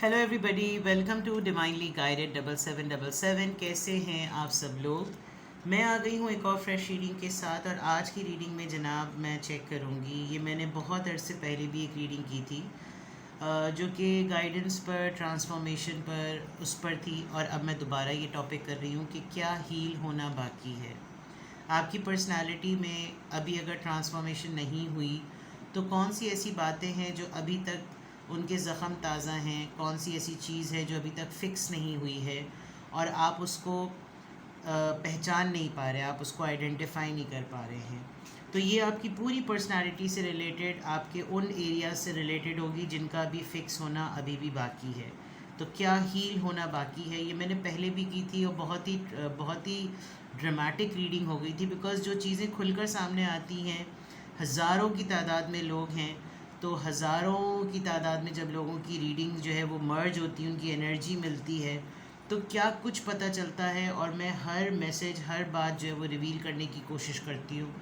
Hello everybody, welcome to divinely guided 7777। कैसे हैं आप सब लोग। मैं आ गई हूँ एक और फ्रेश रीडिंग के साथ। और आज की रीडिंग में जनाब मैं चेक करूँगी, ये मैंने बहुत अरसे पहले भी एक रीडिंग की थी जो कि गाइडेंस पर, ट्रांसफॉर्मेशन पर, उस पर थी। और अब मैं दोबारा ये टॉपिक कर रही हूँ कि क्या हील होना बाकी है आपकी पर्सनालिटी में। अभी अगर ट्रांसफॉर्मेशन नहीं हुई तो कौन सी ऐसी बातें हैं जो अभी तक उनके ज़ख़म ताज़ा हैं, कौन सी ऐसी चीज़ है जो अभी तक फ़िक्स नहीं हुई है और आप उसको पहचान नहीं पा रहे, आप उसको आइडेंटिफाई नहीं कर पा रहे हैं। तो ये आपकी पूरी पर्सनालिटी से रिलेटेड, आपके उन एरियाज से रिलेटेड होगी जिनका भी फ़िक्स होना अभी भी बाकी है। तो क्या हील होना बाकी है, ये मैंने पहले भी की थी और बहुत ही ड्रामेटिक रीडिंग हो गई थी। बिकॉज़ जो चीज़ें खुलकर सामने आती हैं, हज़ारों की तादाद में लोग हैं, तो हज़ारों की तादाद में जब लोगों की रीडिंग जो है वो मर्ज होती है, उनकी एनर्जी मिलती है, तो क्या कुछ पता चलता है। और मैं हर मैसेज, हर बात जो है वो रिवील करने की कोशिश करती हूँ,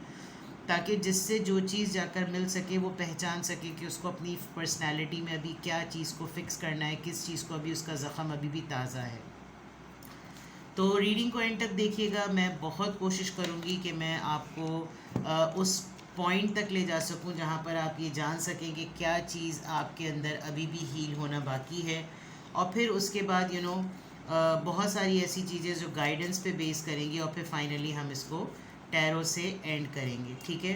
ताकि जिससे जो चीज़ जाकर मिल सके वो पहचान सके कि उसको अपनी पर्सनैलिटी में अभी क्या चीज़ को फ़िक्स करना है, किस चीज़ को अभी उसका ज़ख़म अभी भी ताज़ा है। तो रीडिंग को एंड तक देखिएगा। मैं बहुत कोशिश करूँगी कि मैं आपको उस पॉइंट तक ले जा सकूं जहां पर आप ये जान सकें कि क्या चीज़ आपके अंदर अभी भी हील होना बाकी है। और फिर उसके बाद बहुत सारी ऐसी चीज़ें जो गाइडेंस पे बेस करेंगी और फिर फाइनली हम इसको टैरो से एंड करेंगे। ठीक है,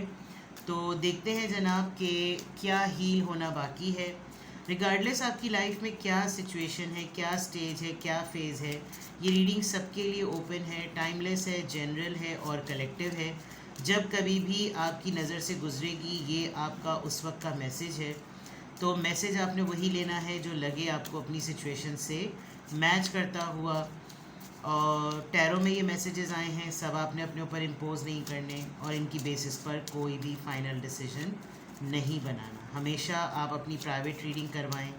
तो देखते हैं जनाब कि क्या हील होना बाकी है। रिगार्डलेस आपकी लाइफ में क्या सिचुएशन है, क्या स्टेज है, क्या फेज़ है, ये रीडिंग सबके लिए ओपन है, टाइमलेस है, जनरल है और कलेक्टिव है। जब कभी भी आपकी नज़र से गुजरेगी ये आपका उस वक्त का मैसेज है। तो मैसेज आपने वही लेना है जो लगे आपको अपनी सिचुएशन से मैच करता हुआ। और टैरो में ये मैसेजेस आए हैं, सब आपने अपने ऊपर इम्पोज नहीं करने और इनकी बेसिस पर कोई भी फाइनल डिसीजन नहीं बनाना। हमेशा आप अपनी प्राइवेट रीडिंग करवाएं।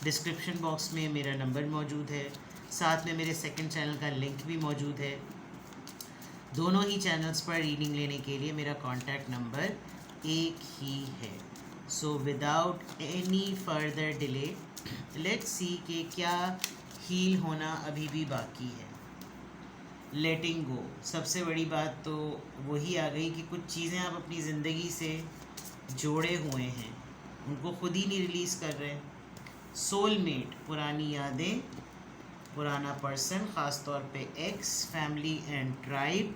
डिस्क्रिप्शन बॉक्स में मेरा नंबर मौजूद है, साथ में मेरे सेकंड चैनल का लिंक भी मौजूद है। दोनों ही चैनल्स पर रीडिंग लेने के लिए मेरा कॉन्टैक्ट नंबर एक ही है। So without any further delay let's see कि क्या हील होना अभी भी बाकी है। लेटिंग गो, सबसे बड़ी बात तो वही आ गई कि कुछ चीज़ें आप अपनी ज़िंदगी से जोड़े हुए हैं, उनको खुद ही नहीं रिलीज़ कर रहे। सोलमेट, पुरानी यादें, पुराना पर्सन, ख़ास तौर पे एक्स, फैमिली एंड ट्राइब।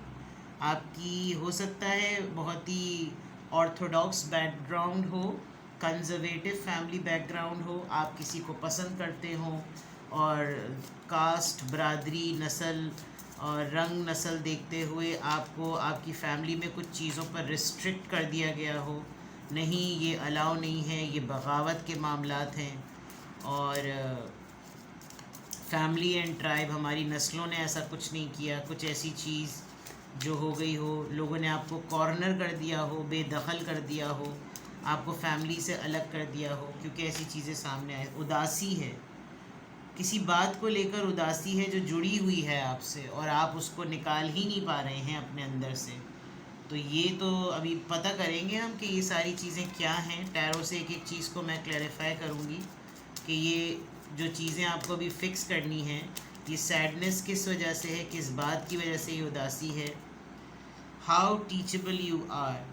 आपकी हो सकता है बहुत ही ऑर्थोडॉक्स बैकग्राउंड हो, कंजर्वेटिव फैमिली बैकग्राउंड हो, आप किसी को पसंद करते हो और कास्ट, बरादरी, नस्ल और रंग नस्ल देखते हुए आपको आपकी फ़ैमिली में कुछ चीज़ों पर रिस्ट्रिक्ट कर दिया गया हो, नहीं ये अलाउ नहीं है, ये बगावत के मामलात हैं। और फैमिली एंड ट्राइब, हमारी नस्लों ने ऐसा कुछ नहीं किया, कुछ ऐसी चीज़ जो हो गई हो, लोगों ने आपको कॉर्नर कर दिया हो, बेदखल कर दिया हो, आपको फैमिली से अलग कर दिया हो, क्योंकि ऐसी चीज़ें सामने आए। उदासी है, किसी बात को लेकर उदासी है जो जुड़ी हुई है आपसे और आप उसको निकाल ही नहीं पा रहे हैं अपने अंदर से। तो ये तो अभी पता करेंगे हम कि ये सारी चीज़ें क्या हैं। टैरो से एक एक चीज़ को मैं क्लैरिफाई करूँगी कि ये जो चीज़ें आपको अभी फ़िक्स करनी है, ये सैडनेस किस वजह से है, किस बात की वजह से ये उदासी है। हाउ टीचेबल यू आर,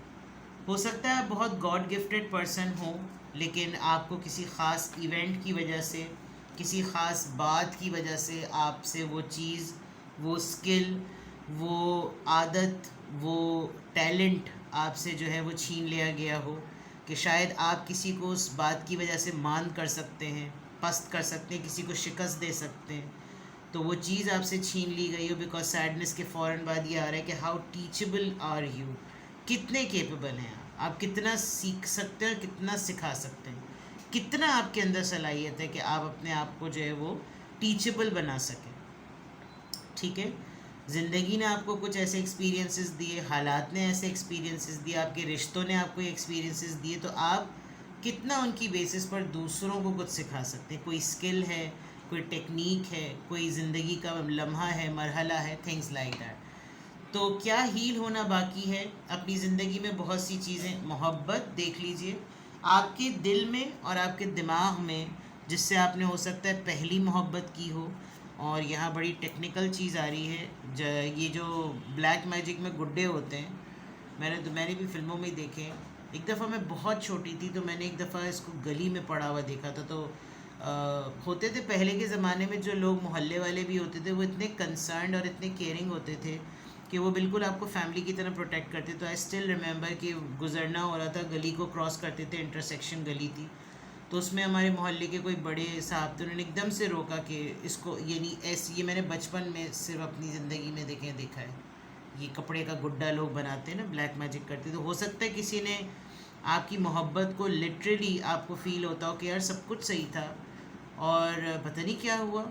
हो सकता है बहुत गॉड गिफ्टेड पर्सन हो, लेकिन आपको किसी ख़ास इवेंट की वजह से, किसी ख़ास बात की वजह से आपसे वो चीज़, वो स्किल, वो आदत, वो टैलेंट आपसे जो है वो छीन लिया गया हो। कि शायद आप किसी को उस बात की वजह से मान कर सकते हैं, पस्त कर सकते हैं, किसी को शिकस्त दे सकते हैं, तो वो चीज़ आपसे छीन ली गई हो। बिकॉज सैडनेस के फ़ौरन बाद ये आ रहा है कि हाउ टीचेबल आर यू, कितने केपेबल हैं आप कितना सीख सकते हैं, कितना सिखा सकते हैं, कितना आपके अंदर सलाहियत है कि आप अपने आप को जो है वो टीचेबल बना सकें। ठीक है, ज़िंदगी ने आपको कुछ ऐसे एक्सपीरियंसेस दिए, हालात ने ऐसे एक्सपीरियंसेस दिए, आपके रिश्तों ने आपको एक्सपीरियंसेस दिए, तो आप कितना उनकी बेसिस पर दूसरों को कुछ सिखा सकते हैं। कोई स्किल है, कोई टेक्निक है, कोई ज़िंदगी का लम्हा है, मरहला है, थिंग्स लाइक दैट। तो क्या हील होना बाकी है अपनी ज़िंदगी में? बहुत सी चीज़ें, मोहब्बत देख लीजिए, आपके दिल में और आपके दिमाग में जिससे आपने हो सकता है पहली मोहब्बत की हो। और यहाँ बड़ी टेक्निकल चीज़ आ रही है, ये जो ब्लैक मैजिक में गुड्डे होते हैं, मैंने भी फिल्मों में ही देखे हैं। एक दफ़ा मैं बहुत छोटी थी तो मैंने एक दफ़ा इसको गली में पड़ा हुआ देखा था। तो होते थे पहले के ज़माने में जो लोग मोहल्ले वाले भी होते थे, वो इतने कंसर्न्ड और इतने केयरिंग होते थे कि वो बिल्कुल आपको फैमिली की तरह प्रोटेक्ट करते। तो आई स्टिल रिमेंबर कि गुजरना हो रहा था, गली को क्रॉस करते थे, इंटरसेक्शन गली थी, तो उसमें हमारे मोहल्ले के कोई बड़े साहब थे, उन्होंने एकदम से रोका कि इसको, ये नहीं ऐसे, ये मैंने बचपन में सिर्फ अपनी ज़िंदगी में देखा है, ये कपड़े का गुड्डा लोग बनाते हैं ना, ब्लैक मैजिक करते। तो हो सकता है किसी ने आपकी मोहब्बत को लिटरली आपको फ़ील होता हो कि यार सब कुछ सही था और पता नहीं क्या हुआ,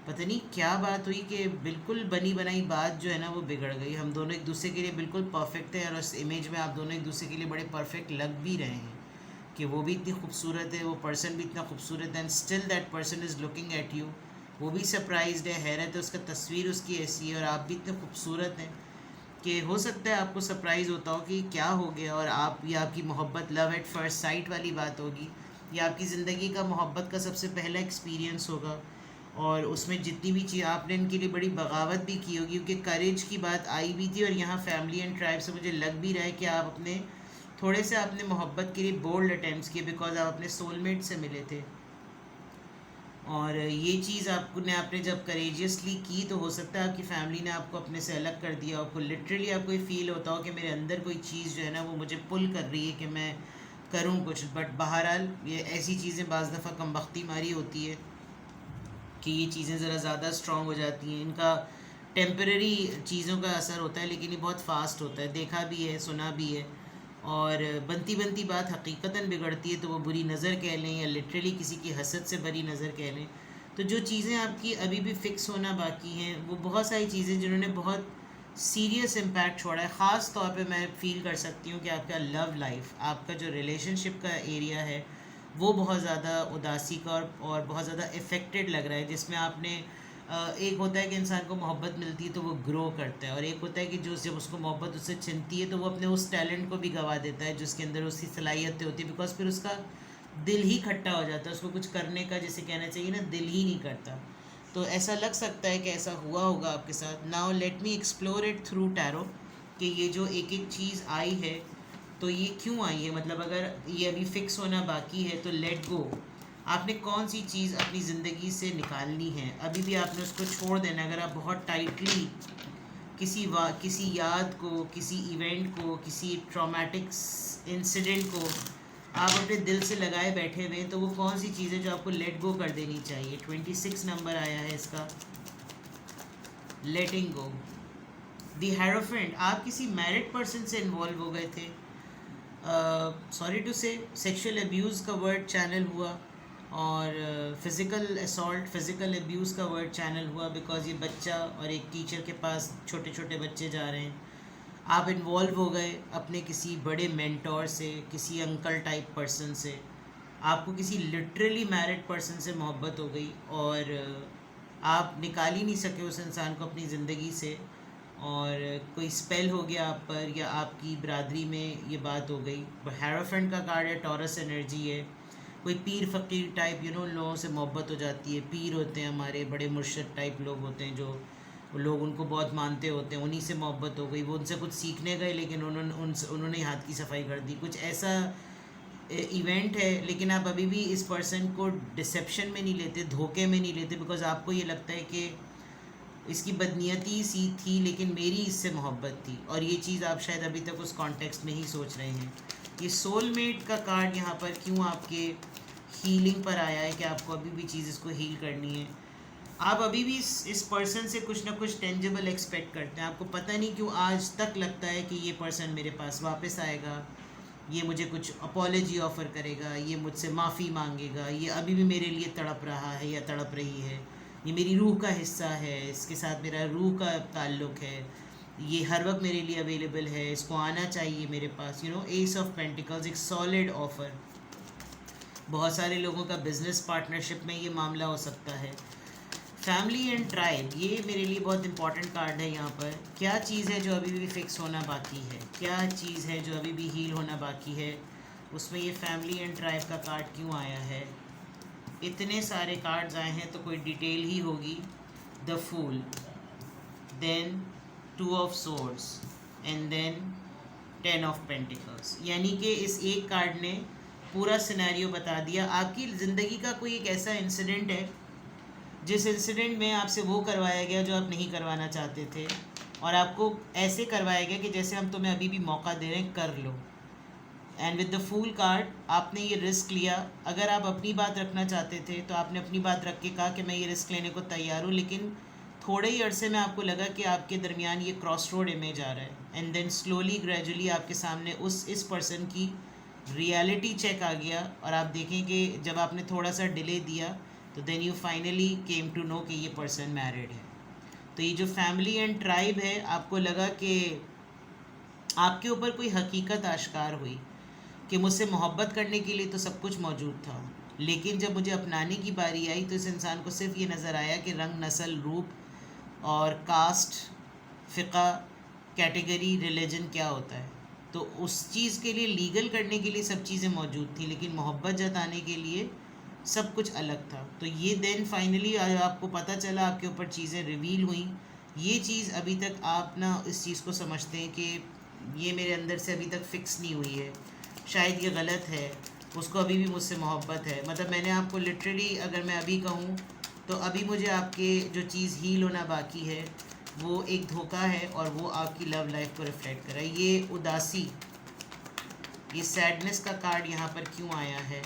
पता नहीं क्या बात हुई कि बिल्कुल बनी बनाई बात जो है ना वो बिगड़ गई। हम दोनों एक दूसरे के लिए बिल्कुल परफेक्ट हैं और उस इमेज में आप दोनों एक दूसरे के लिए बड़े परफेक्ट लग भी रहे हैं कि वो भी इतनी खूबसूरत है, वो पर्सन भी इतना खूबसूरत है, and still that person is looking at you. वो भी सरप्राइज्ड है, हैरत है, उसका तस्वीर उसकी ऐसी है और आप भी इतने खूबसूरत हैं कि हो सकता है आपको सरप्राइज़ होता हो कि क्या हो गया, और आप, ये आपकी मोहब्बत लव एट फर्स्ट साइट वाली बात होगी, या आपकी ज़िंदगी का मोहब्बत का सबसे पहला एक्सपीरियंस होगा। और उसमें जितनी भी चीज़ आपने इनके लिए बड़ी बगावत भी की होगी, क्योंकि करेज की बात आई भी थी। और यहाँ फैमिली एंड ट्राइब से मुझे लग भी रहा है कि आप अपने थोड़े से आपने मोहब्बत के लिए बोल्ड अटैम्प्ट्स किए, बिकॉज आप अपने सोलमेट से मिले थे। और ये चीज़ आपने जब करेजियसली की, तो हो सकता है आपकी फैमिली ने आपको अपने से अलग कर दिया, आपको लिटरली आपको ये फील होता हो कि मेरे अंदर कोई चीज़ जो है ना वो मुझे पुल कर रही है कि मैं करूँ कुछ। बट बहरहाल ये ऐसी चीज़ें बाज़ दफ़ा कमबख्ती मारी होती है कि ये चीज़ें ज़रा ज़्यादा स्ट्रॉन्ग हो जाती हैं। इनका टेम्परेरी चीज़ों का असर होता है, लेकिन ये बहुत फास्ट होता है, देखा भी है, सुना भी है। और बनती बनती बात हकीकतन बिगड़ती है तो वो बुरी नज़र कह लें या लिटरली किसी की हसद से बुरी नज़र कह लें। तो जो चीज़ें आपकी अभी भी फ़िक्स होना बाकी हैं, वो बहुत सारी चीज़ें जिन्होंने बहुत सीरियस इम्पैक्ट छोड़ा है। ख़ास तौर पे मैं फ़ील कर सकती हूँ कि आपका लव लाइफ, आपका जो रिलेशनशिप का एरिया है, वो बहुत ज़्यादा उदासी का और बहुत ज़्यादा इफ़ेक्टेड लग रहा है, जिसमें आपने एक होता है कि इंसान को मोहब्बत मिलती है तो वो ग्रो करता है, और एक होता है कि जो जब उसको मोहब्बत उससे छिनती है तो वो अपने उस टैलेंट को भी गंवा देता है जिसके अंदर उसकी सलाहियतें होती है, बिकॉज फिर उसका दिल ही खट्टा हो जाता है, उसको कुछ करने का, जिसे कहना चाहिए ना, दिल ही नहीं करता। तो ऐसा लग सकता है कि ऐसा हुआ होगा आपके साथ। Now let me explore it through tarot कि ये जो एक एक चीज़ आई है तो ये क्यों आई है, मतलब अगर ये अभी फ़िक्स होना बाकी है तो लेट गो। आपने कौन सी चीज़ अपनी ज़िंदगी से निकालनी है, अभी भी आपने उसको छोड़ देना है। अगर आप बहुत टाइटली किसी याद को, किसी इवेंट को, किसी ट्रॉमेटिक इंसिडेंट को आप अपने दिल से लगाए बैठे हुए हैं, तो वो कौन सी चीज़ है जो आपको लेट गो कर देनी चाहिए। 26 नंबर आया है इसका, लेटिंग गो। दी हेरोफेंट, आप किसी मैरिड पर्सन से इन्वॉल्व हो गए थे, सॉरी टू से सेक्सुअल अब्यूज़ का वर्ड चैनल हुआ, और फ़िज़िकल असॉल्ट, फ़िज़िकल अब्यूज़ का वर्ड चैनल हुआ, बिकॉज ये बच्चा और एक टीचर के पास छोटे छोटे बच्चे जा रहे हैं। आप इन्वॉल्व हो गए अपने किसी बड़े मेंटोर से, किसी अंकल टाइप पर्सन से, आपको किसी लिटरली मैरिड पर्सन से मोहब्बत हो गई और आप निकाल ही नहीं सके उस इंसान को अपनी ज़िंदगी से, और कोई स्पेल हो गया आप पर, या आपकी बरादरी में ये बात हो गई। हेरोफेंट का कार्ड है, टॉरस एनर्जी है, कोई पीर फ़कीर टाइप लोगों से मोहब्बत हो जाती है। पीर होते हैं हमारे बड़े मुर्शद टाइप लोग होते हैं, जो वो लोग उनको बहुत मानते होते हैं, उन्हीं से मोहब्बत हो गई। वो उनसे कुछ सीखने गए लेकिन उन्होंने हाथ की सफाई कर दी, कुछ ऐसा इवेंट है। लेकिन आप अभी भी इस पर्सन को डिसेप्शन में नहीं लेते, धोखे में नहीं लेते, बिकॉज आपको ये लगता है कि इसकी बदनीयती सी थी लेकिन मेरी इससे मोहब्बत थी, और ये चीज़ आप शायद अभी तक उस कॉन्टेक्स्ट में ही सोच रहे हैं। ये सोलमेट का कार्ड यहाँ पर क्यों आपके हीलिंग पर आया है कि आपको अभी भी चीज़ इसको हील करनी है। आप अभी भी इस पर्सन से कुछ ना कुछ टेंजिबल एक्सपेक्ट करते हैं। आपको पता नहीं क्यों आज तक लगता है कि ये पर्सन मेरे पास वापस आएगा, ये मुझे कुछ अपॉलॉजी ऑफ़र करेगा, ये मुझसे माफ़ी मांगेगा, ये अभी भी मेरे लिए तड़प रहा है या तड़प रही है, ये मेरी रूह का हिस्सा है, इसके साथ मेरा रूह का ताल्लुक़ है, ये हर वक्त मेरे लिए अवेलेबल है, इसको आना चाहिए मेरे पास। एस ऑफ पेंटिकल्स, एक सॉलिड ऑफ़र। बहुत सारे लोगों का बिज़नेस पार्टनरशिप में ये मामला हो सकता है। फैमिली एंड ट्राइब, ये मेरे लिए बहुत इंपॉर्टेंट कार्ड है यहाँ पर। क्या चीज़ है जो अभी भी फ़िक्स होना बाकी है, क्या चीज़ है जो अभी भी हील होना बाकी है, उसमें ये फैमिली एंड ट्राइब का कार्ड क्यों आया है। इतने सारे कार्ड्स आए हैं तो कोई डिटेल ही होगी। The fool, then 2 of swords and then 10 of pentacles. यानी कि इस एक कार्ड ने पूरा सिनेरियो बता दिया। आपकी ज़िंदगी का कोई एक ऐसा इंसिडेंट है जिस इंसिडेंट में आपसे वो करवाया गया जो आप नहीं करवाना चाहते थे, और आपको ऐसे करवाया गया कि जैसे हम तुम्हें अभी भी मौका दे रहे हैं, कर लो। And with the full card आपने ये रिस्क लिया। अगर आप अपनी बात रखना चाहते थे तो आपने अपनी बात रख के कहा कि मैं ये रिस्क लेने को तैयार हूँ, लेकिन थोड़े ही अरसे में आपको लगा कि आपके दरमियान ये क्रॉस रोड इमेज आ रहा है, एंड देन स्लोली ग्रेजुअली आपके सामने इस पर्सन की रियलिटी चेक आ गया। और आप देखें कि जब आपने थोड़ा सा डिले दिया तो then you finally came to know कि ये पर्सन मैरिड है। तो ये जो फैमिली एंड ट्राइब है, आपको लगा कि आपके ऊपर कोई हकीकत आश्कार हुई कि मुझसे मोहब्बत करने के लिए तो सब कुछ मौजूद था, लेकिन जब मुझे अपनाने की बारी आई तो इस इंसान को सिर्फ ये नज़र आया कि रंग, नस्ल, रूप और कास्ट, फ़िक़ा, कैटेगरी, रिलीजन क्या होता है। तो उस चीज़ के लिए, लीगल करने के लिए सब चीज़ें मौजूद थी, लेकिन मोहब्बत जताने के लिए सब कुछ अलग था। तो ये देन फाइनली आपको पता चला, आपके ऊपर चीज़ें रिवील हुई। ये चीज़ अभी तक आप ना इस चीज़ को समझते हैं कि ये मेरे अंदर से अभी तक फ़िक्स नहीं हुई है, शायद ये गलत है, उसको अभी भी मुझसे मोहब्बत है। मतलब मैंने आपको लिटरली, अगर मैं अभी कहूँ तो अभी मुझे आपके जो चीज़ हील होना बाकी है वो एक धोखा है, और वो आपकी लव लाइफ को रिफ्लेक्ट कर रहा है। ये उदासी, ये सैडनेस का कार्ड यहाँ पर क्यों आया है?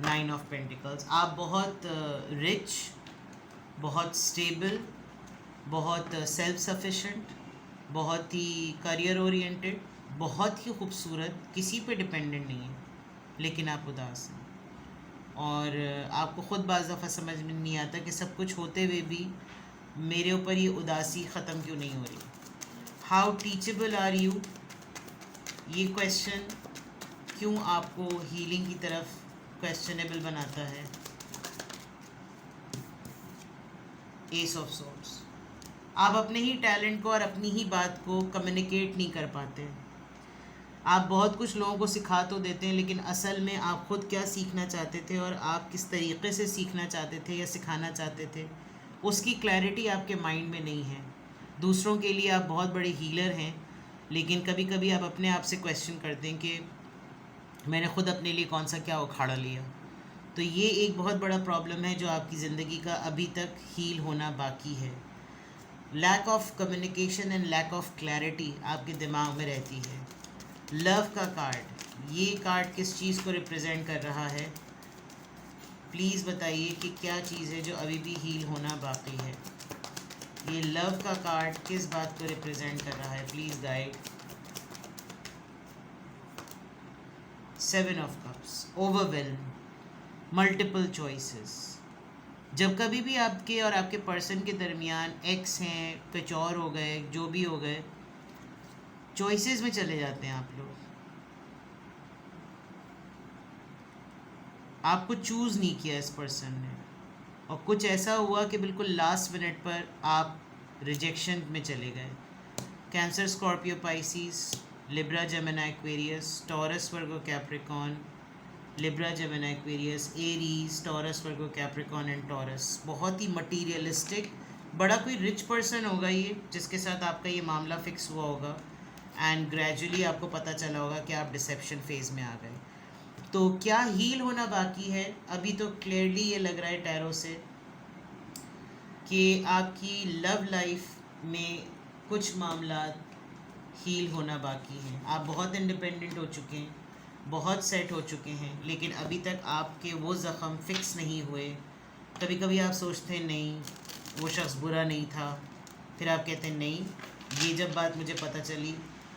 9 ऑफ पेंटिकल्स। आप बहुत रिच, बहुत स्टेबल, बहुत सेल्फ सफिशेंट, बहुत ही करियर ओरिएंटेड, बहुत ही खूबसूरत, किसी पे डिपेंडेंट नहीं है, लेकिन आप उदास हैं। और आपको ख़ुद बाज़ दफ़ा समझ में नहीं आता कि सब कुछ होते हुए भी मेरे ऊपर ये उदासी ख़त्म क्यों नहीं हो रही। हाउ टीचेबल आर यू, ये क्वेश्चन क्यों आपको हीलिंग की तरफ क्वेश्चनेबल बनाता है। एस ऑफ सोर्ड्स, आप अपने ही टैलेंट को और अपनी ही बात को कम्युनिकेट नहीं कर पाते। आप बहुत कुछ लोगों को सिखा तो देते हैं, लेकिन असल में आप ख़ुद क्या सीखना चाहते थे और आप किस तरीक़े से सीखना चाहते थे या सिखाना चाहते थे, उसकी क्लैरिटी आपके माइंड में नहीं है। दूसरों के लिए आप बहुत बड़े हीलर हैं, लेकिन कभी कभी आप अपने आप से क्वेश्चन करते हैं कि मैंने ख़ुद अपने लिए कौन सा क्या उखाड़ा लिया। तो ये एक बहुत बड़ा प्रॉब्लम है जो आपकी ज़िंदगी का अभी तक हील होना बाकी है। Lack of communication and lack of clarity आपके दिमाग में रहती है। लव का कार्ड, ये कार्ड किस चीज़ को रिप्रेजेंट कर रहा है? प्लीज़ बताइए कि क्या चीज़ है जो अभी भी हील होना बाकी है। ये लव का कार्ड किस बात को रिप्रेजेंट कर रहा है? Please guide. 7 of cups, overwhelm, multiple choices. जब कभी भी आपके और आपके पर्सन के दरमियान एक्स हैं, कुछ और हो गए, जो भी हो गए, चॉइसेस में चले जाते हैं आप लोग। आपको चूज़ नहीं किया इस पर्सन ने, और कुछ ऐसा हुआ कि बिल्कुल लास्ट मिनट पर आप रिजेक्शन में चले गए। Cancer, Scorpio, Pisces, Libra, Gemini, Aquarius, taurus, Virgo, Capricorn, Libra, Gemini, Aquarius, Aries, taurus, Virgo, Capricorn and taurus. बहुत ही मटीरियलिस्टिक, बड़ा कोई रिच पर्सन होगा ये, जिसके साथ आपका ये मामला फ़िक्स हुआ होगा, एंड ग्रेजुअली आपको पता चला होगा कि आप डिसेप्शन फेज़ में आ गए। तो क्या हील होना बाकी है? अभी तो क्लियरली ये लग रहा है टैरो से कि आपकी लव लाइफ में कुछ मामला हील होना बाकी हैं। आप बहुत इंडिपेंडेंट हो चुके हैं, बहुत सेट हो चुके हैं, लेकिन अभी तक आपके वो ज़ख़म फ़िक्स नहीं हुए। कभी कभी आप सोचते हैं नहीं वो शख्स बुरा नहीं था, फिर आप कहते हैं नहीं, ये जब बात मुझे पता चली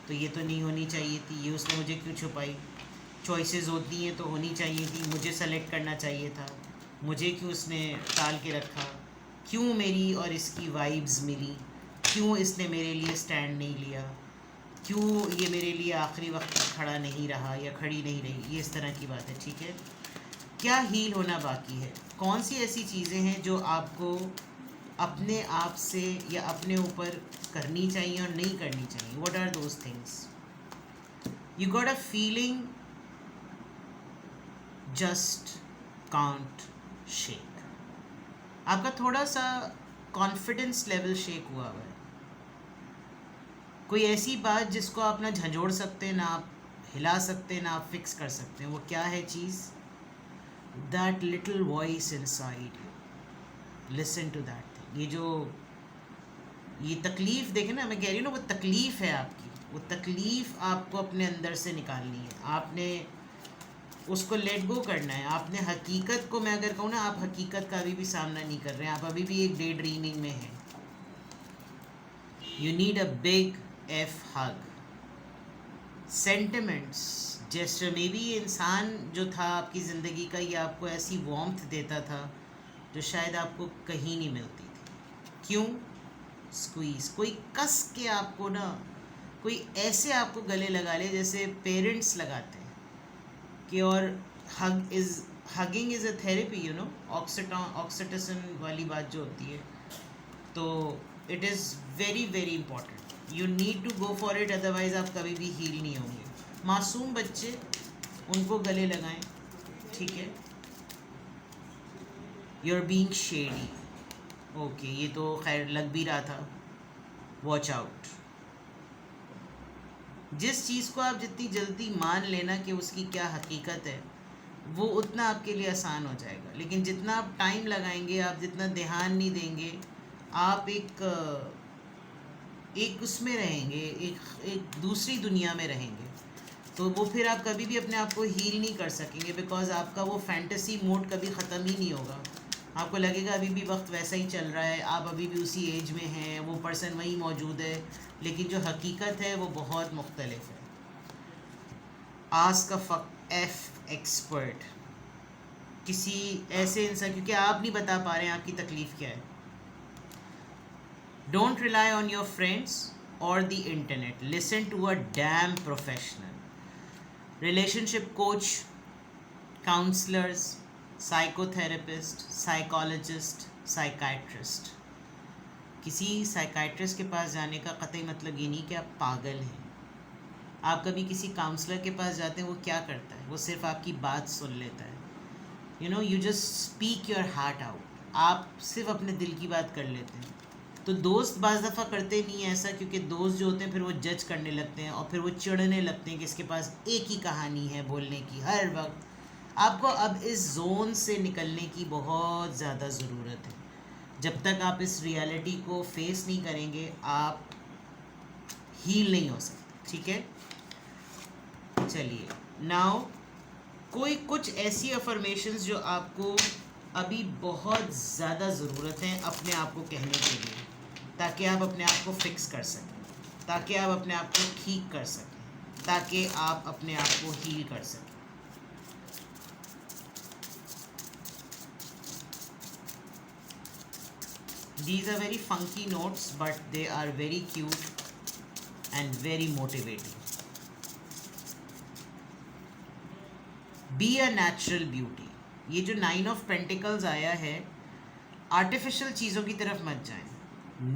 तो ये तो नहीं होनी चाहिए थी, ये उसने मुझे क्यों छुपाई। चॉइसेस होती हैं तो होनी चाहिए थी, मुझे सेलेक्ट करना चाहिए था, मुझे क्यों उसने टाल के रखा, क्यों मेरी और इसकी वाइब्स मिली, क्यों इसने मेरे लिए स्टैंड नहीं लिया, क्यों ये मेरे लिए आखिरी वक्त तक खड़ा नहीं रहा या खड़ी नहीं रही। ये इस तरह की बात है, ठीक है। क्या हील होना बाकी है? कौन सी ऐसी चीज़ें हैं जो आपको अपने आप से या अपने ऊपर करनी चाहिए और नहीं करनी चाहिए? What are those things? You got a feeling just can't shake. आपका थोड़ा सा कॉन्फिडेंस लेवल शेक हुआ है। कोई ऐसी बात जिसको आप ना झंझोड़ सकते, ना आप हिला सकते, ना आप फिक्स कर सकते हैं, वो क्या है चीज़? That little voice inside, listen to that thing. ये तकलीफ़ देखें ना, मैं कह रही हूँ ना, वो तकलीफ़ है आपकी, वो तकलीफ़ आपको अपने अंदर से निकालनी है। आपने उसको लेट गो करना है। आपने हकीकत को, मैं अगर कहूँ ना, आप हकीकत का अभी भी सामना नहीं कर रहे हैं, आप अभी भी एक डे ड्रीमिंग में हैं। You need a big F hug. Sentiments gesture, may be इंसान जो था आपकी ज़िंदगी का, ये आपको ऐसी वार्मथ देता था जो शायद आपको कहीं नहीं मिलती थी। क्यों? स्क्वीज़, कोई कस के आपको ना, कोई ऐसे आपको गले लगा ले जैसे पेरेंट्स लगाते हैं कि, और hugging is a therapy, you know, oxytocin वाली बात जो होती है, तो it is very very important. You need to go for it, otherwise आप कभी भी हील नहीं होंगे। मासूम बच्चे, उनको गले लगाएं, ठीक है। You are being shady, okay, ये तो खैर लग भी रहा था। Watch out. जिस चीज़ को आप जितनी जल्दी मान लेना कि उसकी क्या हकीकत है, वो उतना आपके लिए आसान हो जाएगा। लेकिन जितना आप टाइम लगाएंगे, आप जितना ध्यान नहीं देंगे, आप एक उसमें रहेंगे, एक दूसरी दुनिया में रहेंगे, तो वो फिर आप कभी भी अपने आप को हील नहीं कर सकेंगे, बिकॉज आपका वो फैंटेसी मोड कभी ख़त्म ही नहीं होगा। आपको लगेगा अभी भी वक्त वैसा ही चल रहा है, आप अभी भी उसी एज में हैं, वो पर्सन वही मौजूद है, लेकिन जो हकीकत है वो बहुत मुख्तलिफ है। आस्क अ एफ एक्सपर्ट, किसी ऐसे इंसान, क्योंकि आप नहीं बता पा रहे हैं आपकी तकलीफ़ क्या है। Don't rely on your friends और the internet, listen to a damn professional. Relationship coach, counsellors, psychotherapist, psychologist, psychiatrist. किसी साइकाइट्रिस्ट के पास जाने का कतई मतलब ये नहीं कि आप पागल हैं। आप कभी किसी काउंसलर के पास जाते हैं, वो क्या करता है? वो सिर्फ आपकी बात सुन लेता है। You know, you just speak your heart out, आप सिर्फ अपने दिल की बात कर लेते हैं। तो दोस्त बाज़ दफ़ा करते नहीं है ऐसा, क्योंकि दोस्त जो होते हैं फिर वो जज करने लगते हैं और फिर वो चिढ़ने लगते हैं कि इसके पास एक ही कहानी है बोलने की हर वक्त। आपको अब इस जोन से निकलने की बहुत ज़्यादा ज़रूरत है। जब तक आप इस रियलिटी को फेस नहीं करेंगे, आप हील नहीं हो सकते, ठीक है। चलिए, नाउ कोई कुछ ऐसी अफर्मेशंस जो आपको अभी बहुत ज़्यादा ज़रूरत है अपने आप को कहने के लिए, ताकि आप अपने आप को फिक्स कर सकें, ताकि आप अपने आप को ठीक कर सकें, ताकि आप अपने आप को हील कर सकें। These are very funky notes, but they are very cute and very motivating. Be a natural beauty. ये जो 9 ऑफ पेंटिकल्स आया है, आर्टिफिशियल चीज़ों की तरफ मत जाएं,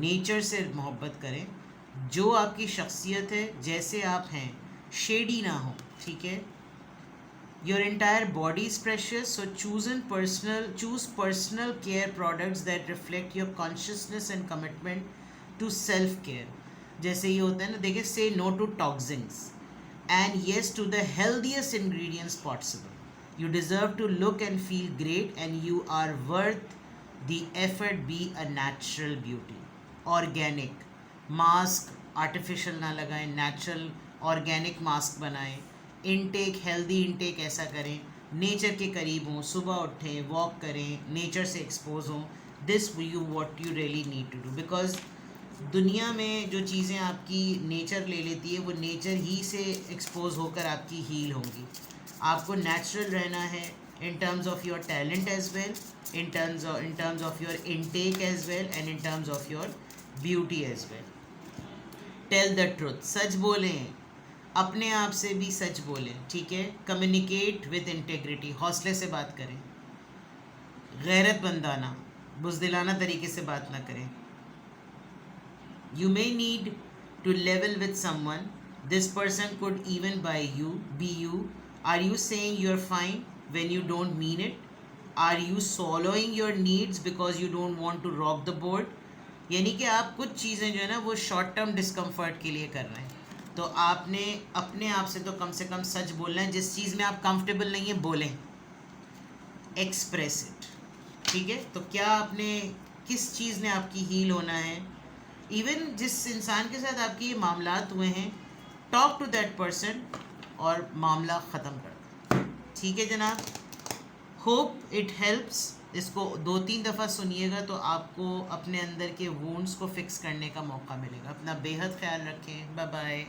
नेचर से मोहब्बत करें। जो आपकी शख्सियत है, जैसे आप हैं, शेडी ना हो, ठीक है। Your entire body is precious, so choose personal care products that reflect your consciousness and commitment to self care. जैसे ये होता है ना, देखिए, say no to toxins and yes to the healthiest ingredients possible. You deserve to look and feel great, and you are worth the effort. Be a natural beauty. Organic mask, artificial ना लगाएं, natural organic mask बनाएं। Intake, healthy intake ऐसा करें, nature के करीब हों, सुबह उठें, वॉक करें, नेचर से एक्सपोज हों। This you what you really need to do, because दुनिया में जो चीज़ें आपकी नेचर ले लेती है, वो नेचर ही से एक्सपोज होकर आपकी हील होंगी। आपको नेचुरल रहना है in terms of your talent as well, in terms of your intake as well, and in terms of your beauty as well. Tell the truth, सच बोलें, अपने आप से भी सच बोलें, ठीक है। कम्युनिकेट विद इंटेग्रिटी, हौसले से बात करें, गैरत बंदाना, बुज़दिलाना तरीके से बात ना करें। You may need to level with someone, this person could even by you be you. Are you saying you are fine? when you don't mean it? Are you swallowing your needs because you don't want to rock the boat? यानी कि आप कुछ चीज़ें जो है ना वो short term discomfort के लिए कर रहे हैं, तो आपने अपने आप से तो कम से कम सच बोलना है। जिस चीज़ में आप कंफर्टेबल नहीं है बोलें, एक्सप्रेस इट। ठीक है, तो क्या आपने किस चीज़ ने आपकी हील होना है? इवन जिस इंसान के साथ आपके ये मामलात हुए हैं, टॉक टू दैट पर्सन और मामला ख़त्म कर दो। ठीक है जनाब, होप इट हेल्प्स। इसको 2-3 दफ़ा सुनिएगा तो आपको अपने अंदर के वुंड्स को फिक्स करने का मौका मिलेगा। अपना बेहद ख्याल रखें। Bye bye.